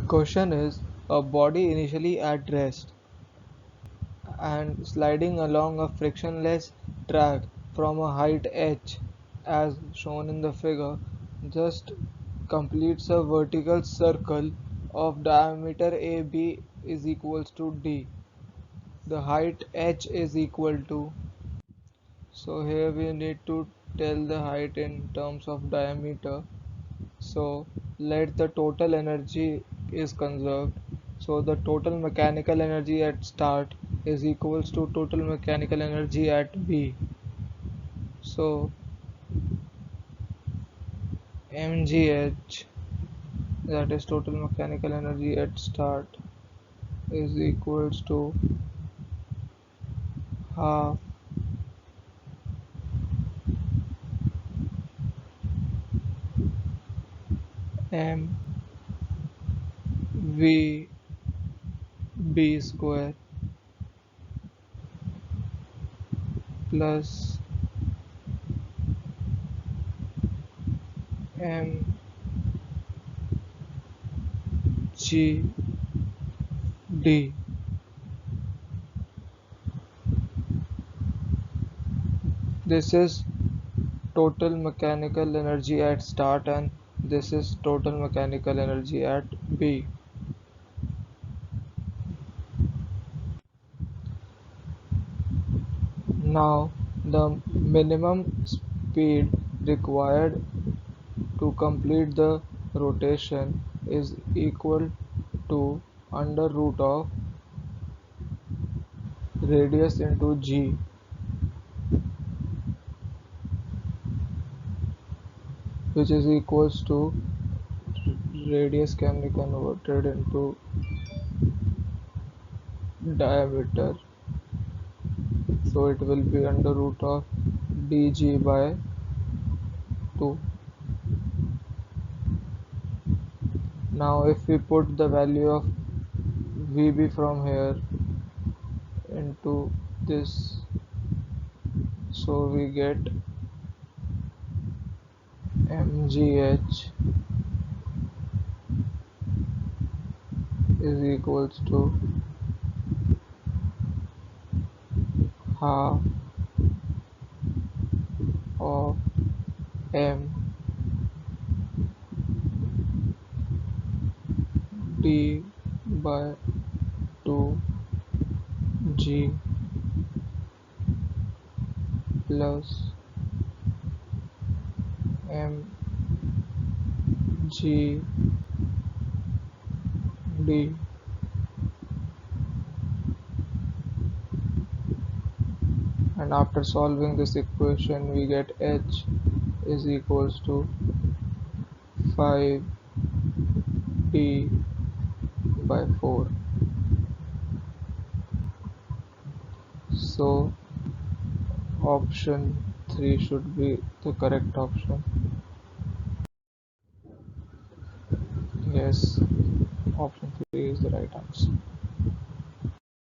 Question is, a body initially at rest and sliding along a frictionless track from a height h as shown in the figure just completes a vertical circle of diameter AB is equals to d. The height h is equal to, so here we need to tell the height in terms of diameter. So let the total energy is conserved. So the total mechanical energy at start is equals to total mechanical energy at B. So mgh, that is total mechanical energy at start, is equals to half m v b square plus m g d. This is total mechanical energy at start and this is total mechanical energy at B. Now the minimum speed required to complete the rotation is equal to under root of radius into g, which is equals to radius can be converted into diameter, so it will be under root of dg by 2. Now if we put the value of Vb from here into this, so we get mgh is equals to half of m d by 2 g plus m g d. And after solving this equation we get h is equals to 5d by 4. So option 3 should be the correct option. Yes, option 3 is the right answer.